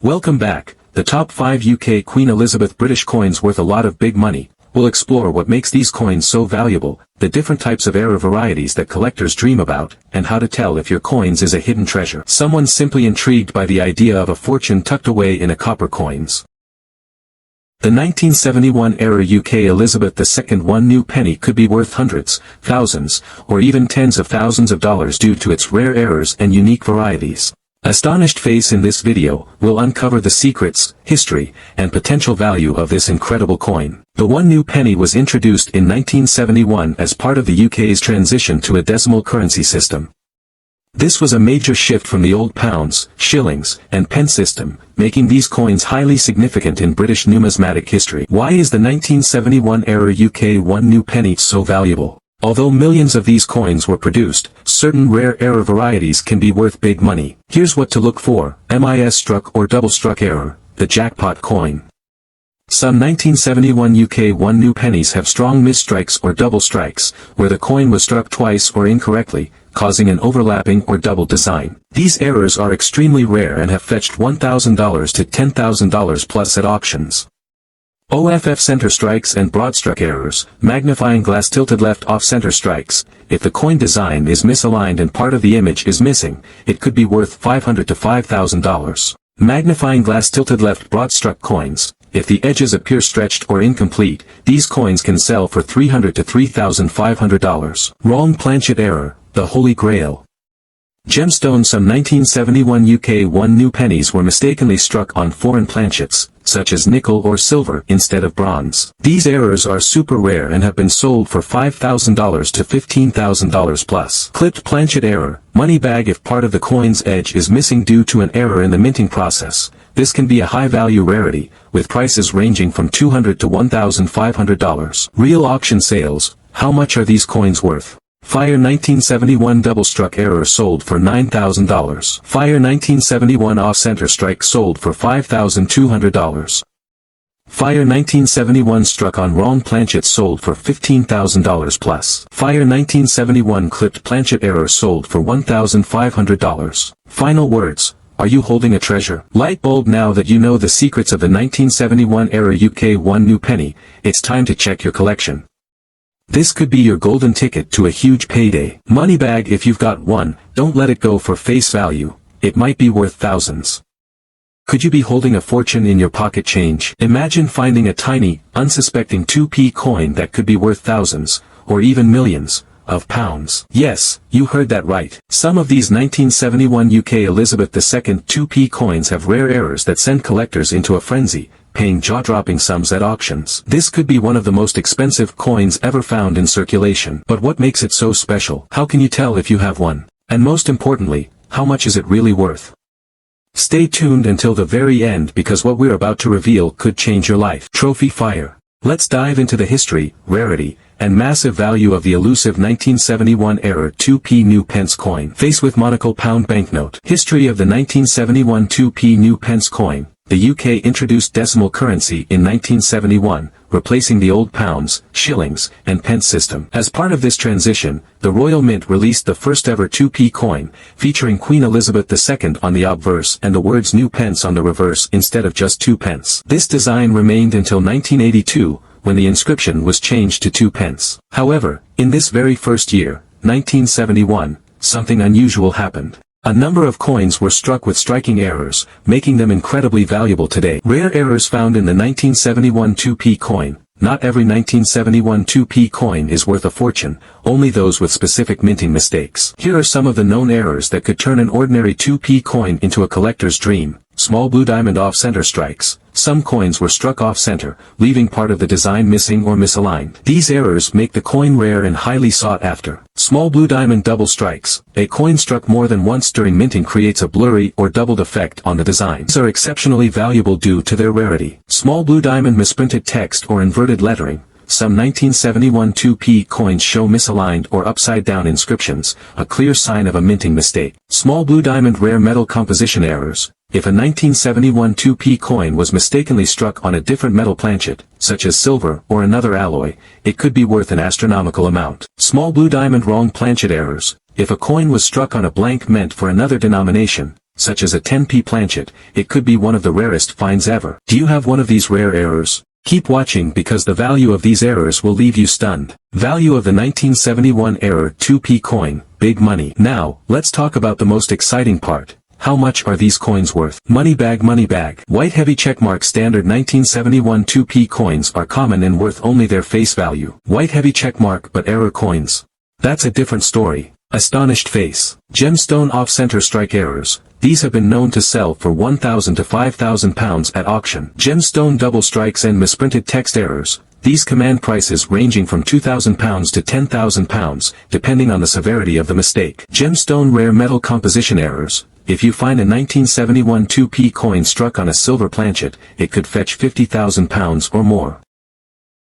Welcome back. The top 5 UK Queen Elizabeth British coins worth a lot of big money. We'll explore what makes these coins so valuable, the different types of error varieties that collectors dream about, and how to tell if your coins is a hidden treasure. Someone simply intrigued by the idea of a fortune tucked away in a copper coins. The 1971 era UK Elizabeth II one new penny could be worth hundreds, thousands, or even tens of thousands of dollars due to its rare errors and unique varieties. Astonished Face in this video will uncover the secrets, history, and potential value of this incredible coin. The one new penny was introduced in 1971 as part of the UK's transition to a decimal currency system. This was a major shift from the old pounds, shillings, and pence system, making these coins highly significant in British numismatic history. Why is the 1971 era UK one new penny so valuable? Although millions of these coins were produced, certain rare error varieties can be worth big money. Here's what to look for: mis-struck or double-struck error, the jackpot coin. Some 1971 UK one new pennies have strong misstrikes or double strikes, where the coin was struck twice or incorrectly, causing an overlapping or double design. These errors are extremely rare and have fetched $1,000 to $10,000 plus at auctions. OFF center strikes and broad-struck errors, magnifying glass tilted left off-center strikes. If the coin design is misaligned and part of the image is missing, it could be worth $500 to $5,000. Magnifying glass tilted left broad-struck coins. If the edges appear stretched or incomplete, these coins can sell for $300 to $3,500. Wrong planchet error, the Holy Grail. Gemstones. Some 1971 UK one new pennies were mistakenly struck on foreign planchets, such as nickel or silver instead of bronze. These errors are super rare and have been sold for $5,000 to $15,000 plus. Clipped planchet error, money bag. If part of the coin's edge is missing due to an error in the minting process, this can be a high-value rarity, with prices ranging from $200 to $1,500. Real auction sales. How much are these coins worth? Fire 1971 double-struck error sold for $9,000. Fire 1971 off-center strike sold for $5,200. Fire 1971 struck on wrong planchet sold for $15,000 plus. Fire 1971 clipped planchet error sold for $1,500. Final words. Are you holding a treasure? Light bulb. Now that you know the secrets of the 1971 era UK one new penny, it's time to check your collection. This could be your golden ticket to a huge payday. Money bag. If you've got one, don't let it go for face value. It might be worth thousands. Could you be holding a fortune in your pocket change? Imagine finding a tiny, unsuspecting 2p coin that could be worth thousands, or even millions, of pounds. Yes, you heard that right. Some of these 1971 UK Elizabeth II 2p coins have rare errors that send collectors into a frenzy, paying jaw-dropping sums at auctions. This could be one of the most expensive coins ever found in circulation. But what makes it so special? How can you tell if you have one? And most importantly, how much is it really worth? Stay tuned until the very end, because what we're about to reveal could change your life. Trophy Fire. Let's dive into the history, rarity, and massive value of the elusive 1971 era 2p new pence coin. Face with monocle pound banknote. History of the 1971 2p new pence coin. The UK introduced decimal currency in 1971, replacing the old pounds, shillings, and pence system. As part of this transition, the Royal Mint released the first ever 2p coin, featuring Queen Elizabeth II on the obverse and the words new pence on the reverse instead of just 2 pence. This design remained until 1982, when the inscription was changed to 2 pence. However, in this very first year, 1971, something unusual happened. A number of coins were struck with striking errors, making them incredibly valuable today. Rare errors found in the 1971 2p coin. Not every 1971 2p coin is worth a fortune, only those with specific minting mistakes. Here are some of the known errors that could turn an ordinary 2p coin into a collector's dream. Small blue diamond off-center strikes. Some coins were struck off-center, leaving part of the design missing or misaligned. These errors make the coin rare and highly sought after. Small blue diamond double strikes. A coin struck more than once during minting creates a blurry or doubled effect on the design. These are exceptionally valuable due to their rarity. Small blue diamond misprinted text or inverted lettering. Some 1971 2p coins show misaligned or upside-down inscriptions, a clear sign of a minting mistake. Small blue diamond rare metal composition errors. If a 1971 2p coin was mistakenly struck on a different metal planchet, such as silver or another alloy, it could be worth an astronomical amount. Small blue diamond wrong planchet errors. If a coin was struck on a blank meant for another denomination, such as a 10p planchet, it could be one of the rarest finds ever. Do you have one of these rare errors? Keep watching because the value of these errors will leave you stunned. Value of the 1971 error 2p coin, big money. Now, let's talk about the most exciting part. How much are these coins worth? Money bag, money bag. White heavy checkmark standard 1971 2p coins are common and worth only their face value. White heavy checkmark but error coins. That's a different story. Astonished face. Gemstone off-center strike errors. These have been known to sell for £1,000 to £5,000 at auction. Gemstone double strikes and misprinted text errors. These command prices ranging from £2,000 to £10,000, depending on the severity of the mistake. Gemstone rare metal composition errors. If you find a 1971 2p coin struck on a silver planchet, it could fetch £50,000 or more.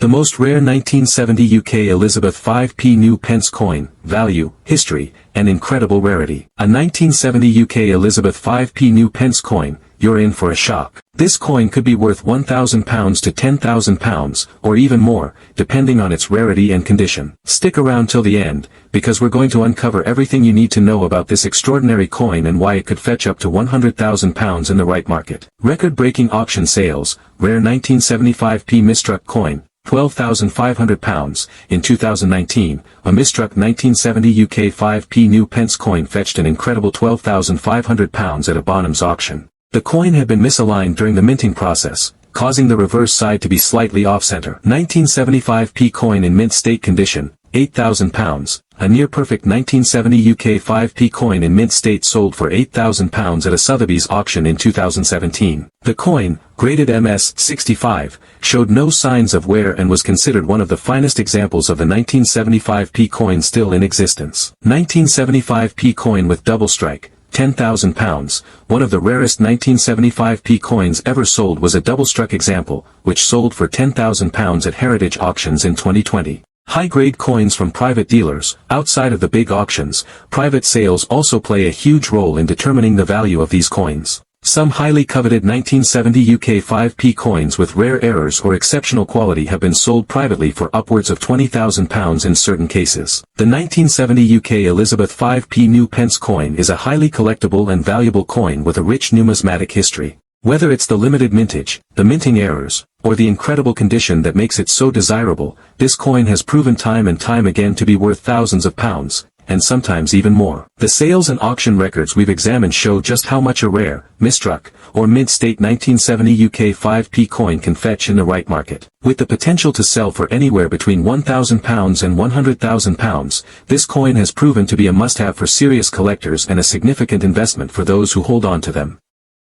The most rare 1970 UK Elizabeth 5p new pence coin, value, history, and incredible rarity. A 1970 UK Elizabeth 5p new pence coin, you're in for a shock. This coin could be worth £1,000 to £10,000, or even more, depending on its rarity and condition. Stick around till the end, because we're going to uncover everything you need to know about this extraordinary coin and why it could fetch up to £100,000 in the right market. Record-breaking auction sales, rare 1975p mistruck coin, £12,500. In 2019, a mistruck 1970 UK 5p new pence coin fetched an incredible £12,500 at a Bonhams auction. The coin had been misaligned during the minting process, causing the reverse side to be slightly off-center. 1975p coin in mint state condition, £8,000. A near-perfect 1970 UK 5p coin in mint state sold for £8,000 at a Sotheby's auction in 2017. The coin, graded MS-65, showed no signs of wear and was considered one of the finest examples of the 1975p coin still in existence. 1975p coin with double strike, £10,000. One of the rarest 1975p coins ever sold was a double-struck example, which sold for £10,000 at Heritage Auctions in 2020. High-grade coins from private dealers. Outside of the big auctions, private sales also play a huge role in determining the value of these coins. Some highly coveted 1970 UK 5p coins with rare errors or exceptional quality have been sold privately for upwards of £20,000 in certain cases. The 1970 UK Elizabeth 5p new pence coin is a highly collectible and valuable coin with a rich numismatic history. Whether it's the limited mintage, the minting errors, or the incredible condition that makes it so desirable, this coin has proven time and time again to be worth thousands of pounds, and sometimes even more. The sales and auction records we've examined show just how much a rare, mistruck, or mint-state 1970 UK 5p coin can fetch in the right market. With the potential to sell for anywhere between £1,000 and £100,000, this coin has proven to be a must-have for serious collectors and a significant investment for those who hold on to them.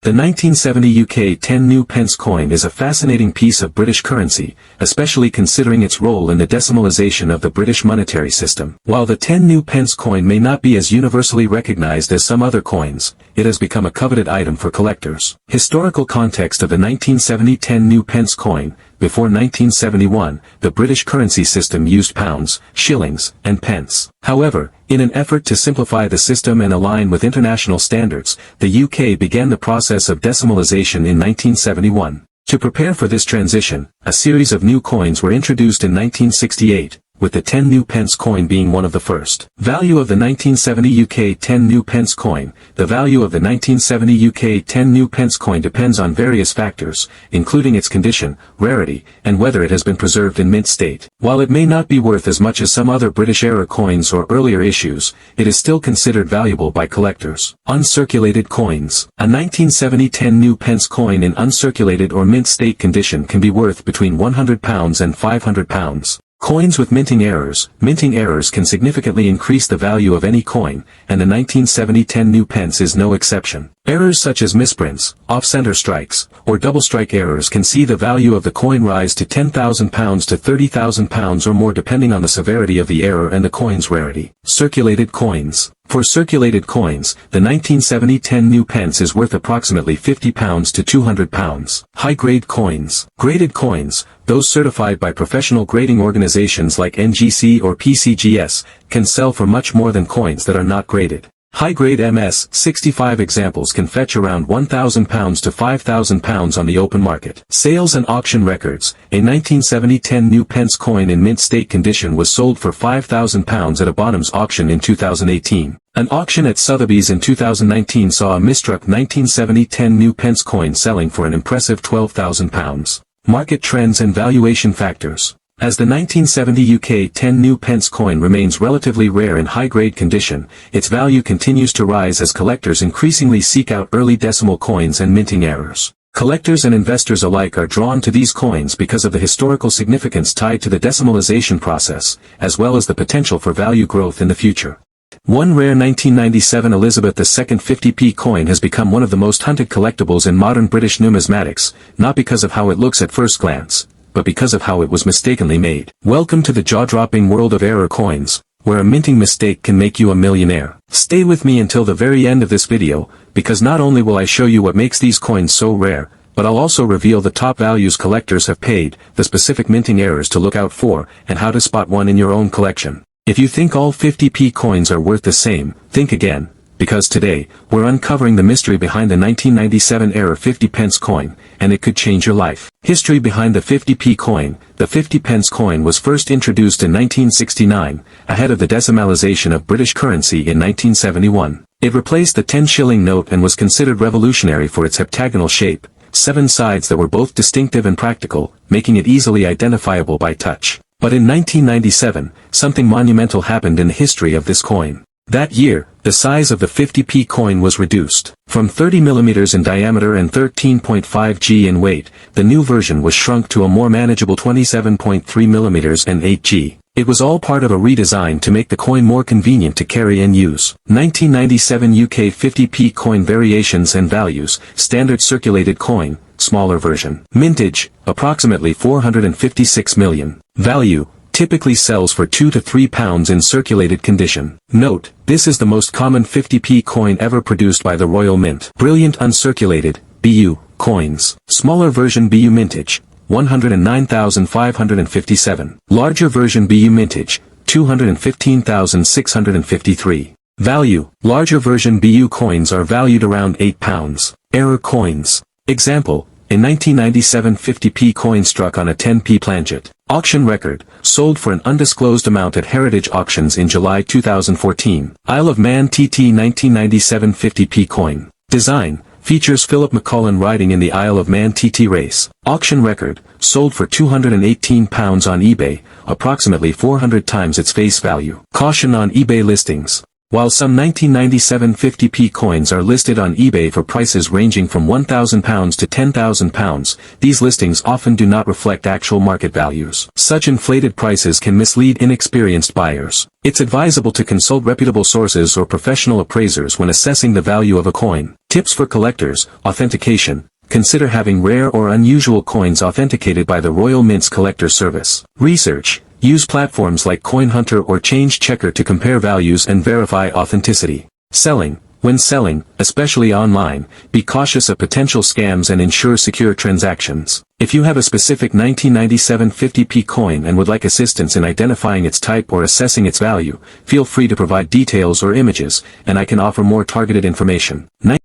The 1970 UK 10 new pence coin is a fascinating piece of British currency, especially considering its role in the decimalization of the British monetary system. While the 10 new pence coin may not be as universally recognized as some other coins, it has become a coveted item for collectors. Historical context of the 1970 10 new pence coin. Before 1971, the British currency system used pounds, shillings, and pence. However, in an effort to simplify the system and align with international standards, the UK began the process of decimalization in 1971. To prepare for this transition, a series of new coins were introduced in 1968, with the 10 new pence coin being one of the first. Value of the 1970 UK 10 new pence coin. The value of the 1970 UK 10 new pence coin depends on various factors, including its condition, rarity, and whether it has been preserved in mint state. While it may not be worth as much as some other British-era coins or earlier issues, it is still considered valuable by collectors. Uncirculated coins. A 1970 10 new pence coin in uncirculated or mint state condition can be worth between £100 and £500. Coins with minting errors. Minting errors can significantly increase the value of any coin, and the 1970 10 new pence is no exception. Errors such as misprints, off-center strikes, or double-strike errors can see the value of the coin rise to £10,000 to £30,000 or more depending on the severity of the error and the coin's rarity. Circulated coins. For circulated coins, the 1970 10 new pence is worth approximately £50 to £200. High-grade coins. Graded coins, those certified by professional grading organizations like NGC or PCGS, can sell for much more than coins that are not graded. High-grade MS 65 examples can fetch around £1,000 to £5,000 on the open market. Sales and auction records. A 1970 10 new pence coin in mint state condition was sold for £5,000 at a Bonhams auction in 2018. An auction at Sotheby's in 2019 saw a misstruck 1970 10 new pence coin selling for an impressive £12,000. Market trends and valuation factors. As the 1970 UK 10 new pence coin remains relatively rare in high-grade condition, its value continues to rise as collectors increasingly seek out early decimal coins and minting errors. Collectors and investors alike are drawn to these coins because of the historical significance tied to the decimalization process, as well as the potential for value growth in the future. One rare 1997 Elizabeth II 50p coin has become one of the most hunted collectibles in modern British numismatics, not because of how it looks at first glance, but because of how it was mistakenly made. Welcome to the jaw-dropping world of error coins, where a minting mistake can make you a millionaire. Stay with me until the very end of this video, because not only will I show you what makes these coins so rare, but I'll also reveal the top values collectors have paid, the specific minting errors to look out for, and how to spot one in your own collection. If you think all 50p coins are worth the same, think again. Because today, we're uncovering the mystery behind the 1997 era 50 pence coin, and it could change your life. History behind the 50p coin. The 50 pence coin was first introduced in 1969, ahead of the decimalization of British currency in 1971. It replaced the 10-shilling note and was considered revolutionary for its heptagonal shape, 7 sides that were both distinctive and practical, making it easily identifiable by touch. But in 1997, something monumental happened in the history of this coin. That year, the size of the 50p coin was reduced. From 30 mm in diameter and 13.5 g in weight, the new version was shrunk to a more manageable 27.3 mm and 8 g. It was all part of a redesign to make the coin more convenient to carry and use. 1997 UK 50p coin variations and values. Standard circulated coin, smaller version. Mintage, approximately 456 million. Value, typically sells for £2 to £3 in circulated condition. Note, this is the most common 50p coin ever produced by the Royal Mint. Brilliant uncirculated, BU, coins. Smaller version BU mintage, 109,557. Larger version BU mintage, 215,653. Value, larger version BU coins are valued around £8. Error coins. Example, a 1997 50p coin struck on a 10p planchet. Auction record, sold for an undisclosed amount at Heritage Auctions in July 2014. Isle of Man TT 1997 50p coin. Design, features Philip McCullen riding in the Isle of Man TT race. Auction record, sold for £218 on eBay, approximately 400 times its face value. Caution on eBay listings. While some 1997 50p coins are listed on eBay for prices ranging from £1,000 to £10,000, these listings often do not reflect actual market values. Such inflated prices can mislead inexperienced buyers. It's advisable to consult reputable sources or professional appraisers when assessing the value of a coin. Tips for collectors. Authentication. Consider having rare or unusual coins authenticated by the Royal Mint's Collector Service. Research. Use platforms like Coin Hunter or Change Checker to compare values and verify authenticity. Selling. When selling, especially online, be cautious of potential scams and ensure secure transactions. If you have a specific 1997 50p coin and would like assistance in identifying its type or assessing its value, feel free to provide details or images, and I can offer more targeted information.